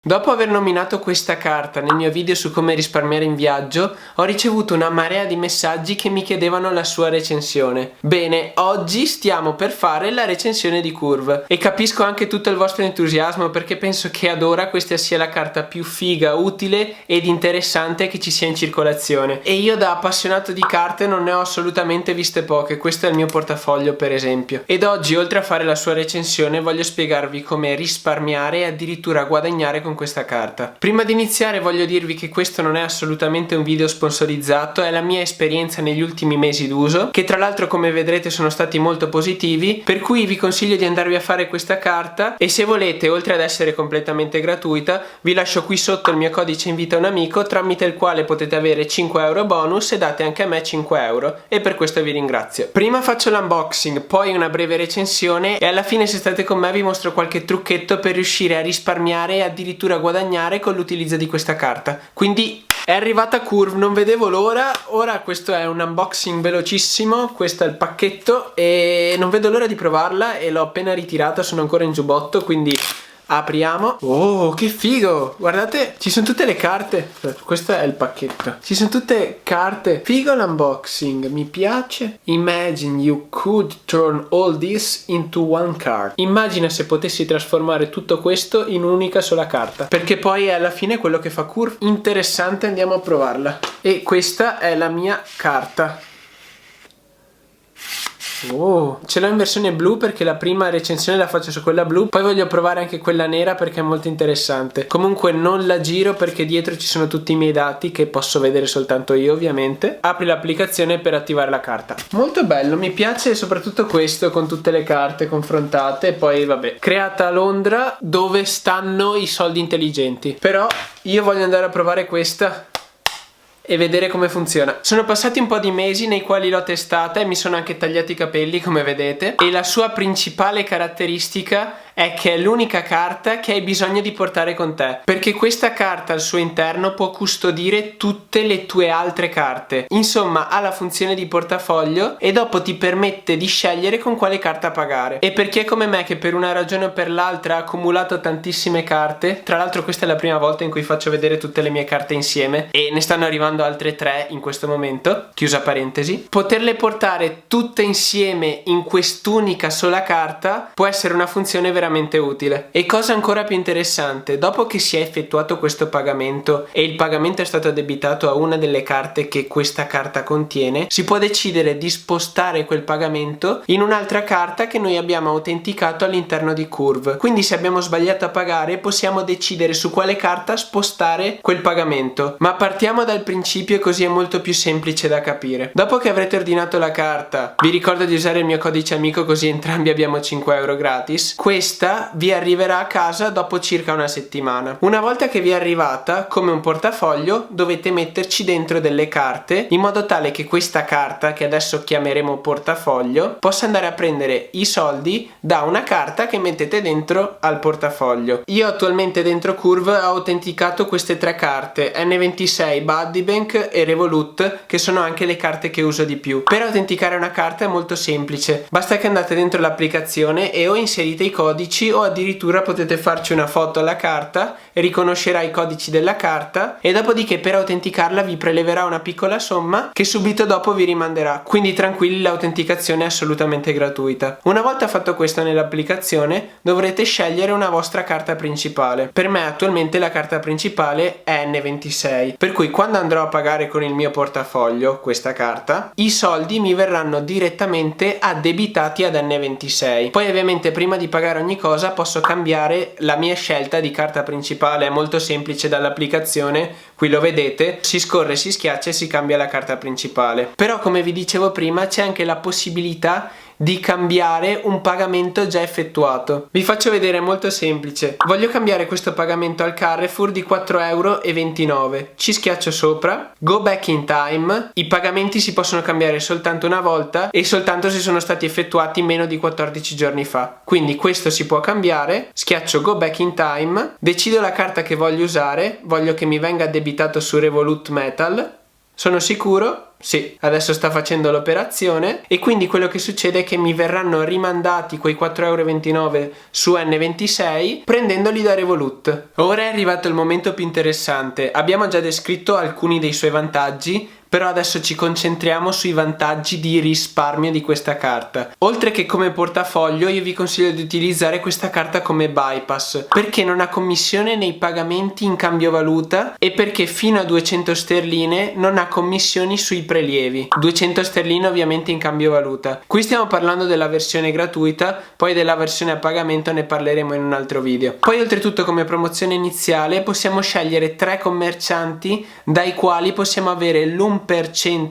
Dopo aver nominato questa carta nel mio video su come risparmiare in viaggio, ho ricevuto una marea di messaggi che mi chiedevano la sua recensione. Bene, oggi stiamo per fare la recensione di Curve e capisco anche tutto il vostro entusiasmo perché penso che ad ora questa sia la carta più figa, utile ed interessante che ci sia in circolazione. E io da appassionato di carte non ne ho assolutamente viste poche, questo è il mio portafoglio per esempio. Ed oggi, oltre a fare la sua recensione, voglio spiegarvi come risparmiare e addirittura guadagnare con questa carta. Prima di iniziare voglio dirvi che questo non è assolutamente un video sponsorizzato, è la mia esperienza negli ultimi mesi d'uso, che tra l'altro come vedrete sono stati molto positivi, per cui vi consiglio di andarvi a fare questa carta e se volete, oltre ad essere completamente gratuita, vi lascio qui sotto il mio codice invita un amico tramite il quale potete avere 5 euro bonus e date anche a me 5 euro e per questo vi ringrazio. Prima faccio l'unboxing, poi una breve recensione e alla fine se state con me vi mostro qualche trucchetto per riuscire a risparmiare e addirittura guadagnare con l'utilizzo di questa carta. Quindi è arrivata Curve, non vedevo l'ora. Ora questo è un unboxing velocissimo, questo è il pacchetto e non vedo l'ora di provarla e l'ho appena ritirata, sono ancora in giubbotto, quindi apriamo. Oh, che figo! Guardate, ci sono tutte le carte. Questo è il pacchetto. Ci sono tutte carte. Figo l'unboxing, mi piace. Imagine you could turn all this into one card. Immagina se potessi trasformare tutto questo in un'unica sola carta. Perché poi è alla fine quello che fa Curve. Interessante, andiamo a provarla. E questa è la mia carta. Oh, ce l'ho in versione blu perché la prima recensione la faccio su quella blu, poi voglio provare anche quella nera perché è molto interessante. Comunque non la giro perché dietro ci sono tutti i miei dati che posso vedere soltanto io ovviamente. Apri l'applicazione per attivare la carta. Molto bello, mi piace soprattutto questo con tutte le carte confrontate e poi vabbè. Creata a Londra dove stanno i soldi intelligenti. Però io voglio andare a provare questa e vedere come funziona. Sono passati un po' di mesi nei quali l'ho testata e mi sono anche tagliati i capelli come vedete e la sua principale caratteristica è che è l'unica carta che hai bisogno di portare con te, perché questa carta al suo interno può custodire tutte le tue altre carte. Insomma, ha la funzione di portafoglio e dopo ti permette di scegliere con quale carta pagare. E per chi è come me che per una ragione o per l'altra ha accumulato tantissime carte, tra l'altro questa è la prima volta in cui faccio vedere tutte le mie carte insieme e ne stanno arrivando altre 3 in questo momento, chiusa parentesi, poterle portare tutte insieme in quest'unica sola carta può essere una funzione veramente utile. E cosa ancora più interessante, dopo che si è effettuato questo pagamento e il pagamento è stato addebitato a una delle carte che questa carta contiene, si può decidere di spostare quel pagamento in un'altra carta che noi abbiamo autenticato all'interno di Curve. Quindi se abbiamo sbagliato a pagare possiamo decidere su quale carta spostare quel pagamento. Ma partiamo dal principio così è molto più semplice da capire. Dopo che avrete ordinato la carta, vi ricordo di usare il mio codice amico così entrambi abbiamo 5 euro gratis. Questa vi arriverà a casa dopo circa una settimana. Una volta che vi è arrivata, come un portafoglio, dovete metterci dentro delle carte in modo tale che questa carta, che adesso chiameremo portafoglio, possa andare a prendere i soldi da una carta che mettete dentro al portafoglio. Io attualmente dentro Curve ho autenticato queste 3 carte, N26, Buddy Bank e Revolut, che sono anche le carte che uso di più. Per autenticare una carta è molto semplice, basta che andate dentro l'applicazione e o inserite i codici o addirittura potete farci una foto alla carta e riconoscerà i codici della carta e dopodiché per autenticarla vi preleverà una piccola somma che subito dopo vi rimanderà, quindi tranquilli, l'autenticazione è assolutamente gratuita. Una volta fatto questo nell'applicazione dovrete scegliere una vostra carta principale. Per me attualmente la carta principale è N26, per cui quando andrò a pagare con il mio portafoglio questa carta i soldi mi verranno direttamente addebitati ad N26. Poi ovviamente prima di pagare ogni cosa posso cambiare la mia scelta di carta principale, è molto semplice dall'applicazione, qui lo vedete, si scorre, si schiaccia e si cambia la carta principale. Però come vi dicevo prima c'è anche la possibilità di cambiare un pagamento già effettuato. Vi faccio vedere, è molto semplice. Voglio cambiare questo pagamento al Carrefour di 4,29 euro. Ci schiaccio sopra, go back in time. I pagamenti si possono cambiare soltanto una volta e soltanto se sono stati effettuati meno di 14 giorni fa. Quindi questo si può cambiare. Schiaccio go back in time, decido la carta che voglio usare, voglio che mi venga addebitato su Revolut Metal. Sono sicuro Sì, adesso sta facendo l'operazione e quindi quello che succede è che mi verranno rimandati quei 4,29 € su N26 prendendoli da Revolut. Ora è arrivato il momento più interessante. Abbiamo già descritto alcuni dei suoi vantaggi, però adesso ci concentriamo sui vantaggi di risparmio di questa carta. Oltre che come portafoglio, io vi consiglio di utilizzare questa carta come bypass, perché non ha commissione nei pagamenti in cambio valuta e perché fino a 200 sterline non ha commissioni sui prelievi. 200 sterline ovviamente in cambio valuta. Qui stiamo parlando della versione gratuita, poi della versione a pagamento ne parleremo in un altro video. Poi oltretutto come promozione iniziale possiamo scegliere 3 commercianti dai quali possiamo avere l'1%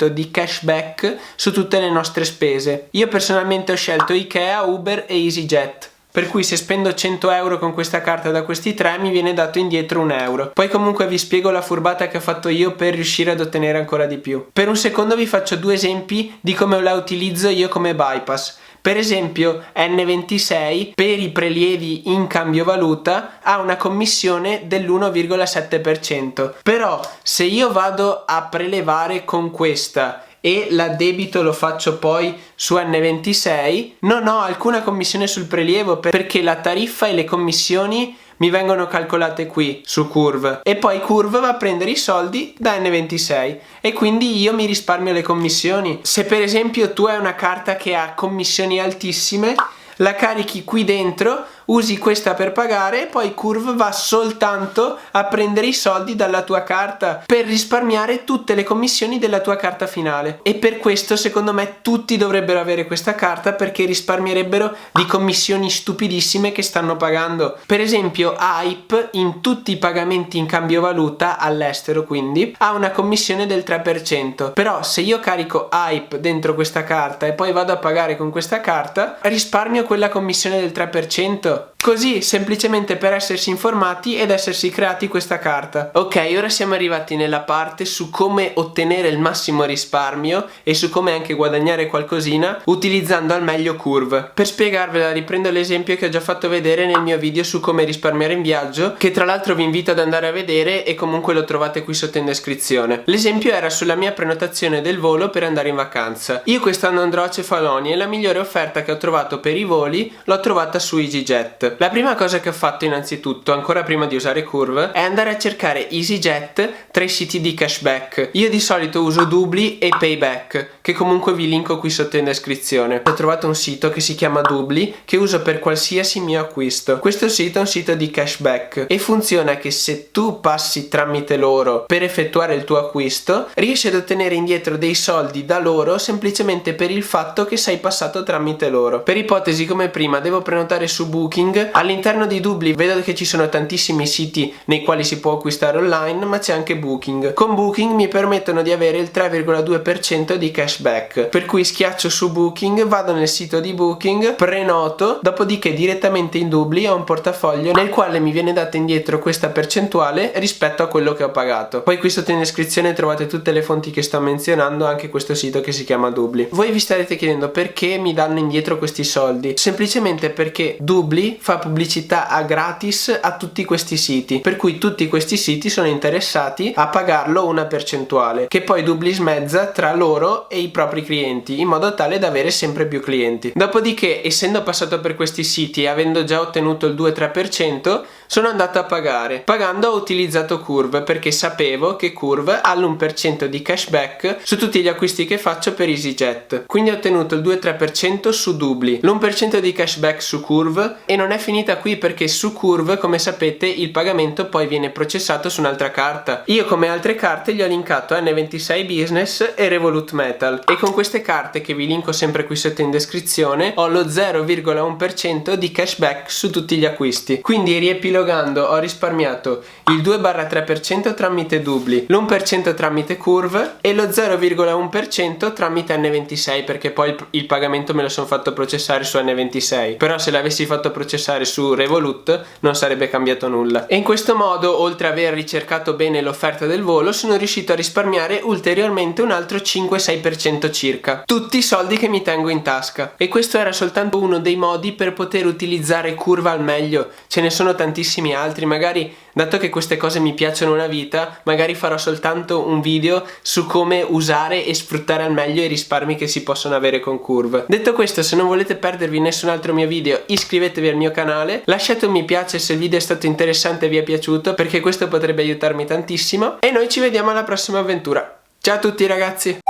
di cashback su tutte le nostre spese. Io personalmente ho scelto Ikea, Uber e EasyJet, per cui se spendo 100 € con questa carta da questi 3 mi viene dato indietro 1 euro. Poi comunque vi spiego la furbata che ho fatto io per riuscire ad ottenere ancora di più. Per un secondo vi faccio 2 esempi di come la utilizzo io come bypass. Per esempio N26 per i prelievi in cambio valuta ha una commissione dell'1,7%, però se io vado a prelevare con questa e l'addebito lo faccio poi su N26 non ho alcuna commissione sul prelievo, perché la tariffa e le commissioni mi vengono calcolate qui su Curve e poi Curve va a prendere i soldi da N26 e quindi io mi risparmio le commissioni. Se per esempio tu hai una carta che ha commissioni altissime, la carichi qui dentro, usi questa per pagare e poi Curve va soltanto a prendere i soldi dalla tua carta per risparmiare tutte le commissioni della tua carta finale. E per questo secondo me tutti dovrebbero avere questa carta, perché risparmierebbero di commissioni stupidissime che stanno pagando. Per esempio Hype in tutti i pagamenti in cambio valuta all'estero quindi ha una commissione del 3%, però se io carico Hype dentro questa carta e poi vado a pagare con questa carta risparmio quella commissione del 3%. Così, semplicemente per essersi informati ed essersi creati questa carta. Ok, ora siamo arrivati nella parte su come ottenere il massimo risparmio e su come anche guadagnare qualcosina utilizzando al meglio Curve. Per spiegarvela riprendo l'esempio che ho già fatto vedere nel mio video su come risparmiare in viaggio, che tra l'altro vi invito ad andare a vedere e comunque lo trovate qui sotto in descrizione. L'esempio era sulla mia prenotazione del volo per andare in vacanza. Io quest'anno andrò a Cefaloni e la migliore offerta che ho trovato per i voli l'ho trovata su EasyJet. La prima cosa che ho fatto innanzitutto, ancora prima di usare Curve, è andare a cercare EasyJet tra i siti di cashback. Io di solito uso Doobly e Payback, che comunque vi linko qui sotto in descrizione. Ho trovato un sito che si chiama Doobly, che uso per qualsiasi mio acquisto. Questo sito è un sito di cashback e funziona che se tu passi tramite loro per effettuare il tuo acquisto, riesci ad ottenere indietro dei soldi da loro semplicemente per il fatto che sei passato tramite loro. Per ipotesi come prima devo prenotare su Booking, all'interno di Doobly vedo che ci sono tantissimi siti nei quali si può acquistare online, ma c'è anche Booking. Con Booking mi permettono di avere il 3,2% di cashback, per cui schiaccio su Booking, vado nel sito di Booking, prenoto, dopodiché direttamente in Doobly ho un portafoglio nel quale mi viene data indietro questa percentuale rispetto a quello che ho pagato. Poi qui sotto in descrizione trovate tutte le fonti che sto menzionando, anche questo sito che si chiama Doobly. Voi vi starete chiedendo perché mi danno indietro questi soldi? Semplicemente perché Doobly fa pubblicità a gratis a tutti questi siti, per cui tutti questi siti sono interessati a pagarlo una percentuale che poi Doobly smezza tra loro e i propri clienti in modo tale da avere sempre più clienti. Dopodiché, essendo passato per questi siti e avendo già ottenuto il 2-3%, sono andato a pagare. Pagando ho utilizzato Curve perché sapevo che Curve ha l'1% di cashback su tutti gli acquisti che faccio per EasyJet, quindi ho ottenuto il 2-3% su Doobly, l'1% di cashback su Curve. E non è finita qui, perché su Curve, come sapete, il pagamento poi viene processato su un'altra carta. Io, come altre carte, gli ho linkato N26 Business e Revolut Metal, e con queste carte, che vi linko sempre qui sotto in descrizione, ho lo 0,1% di cashback su tutti gli acquisti. Quindi, riepilogando, ho risparmiato il 2-3% tramite Doobly, l'1% tramite Curve e lo 0,1% tramite N26, perché poi il pagamento me lo sono fatto processare su N26. Però se l'avessi fatto processare su Revolut non sarebbe cambiato nulla. E in questo modo, oltre ad aver ricercato bene l'offerta del volo, sono riuscito a risparmiare ulteriormente un altro 5-6% circa, tutti i soldi che mi tengo in tasca. E questo era soltanto uno dei modi per poter utilizzare Curve al meglio. Ce ne sono tantissimi tantissimi altri. Magari, dato che queste cose mi piacciono una vita, magari farò soltanto un video su come usare e sfruttare al meglio i risparmi che si possono avere con Curve. Detto questo, se non volete perdervi nessun altro mio video, iscrivetevi al mio canale, lasciate un mi piace se il video è stato interessante e vi è piaciuto, perché questo potrebbe aiutarmi tantissimo, e noi ci vediamo alla prossima avventura. Ciao a tutti ragazzi!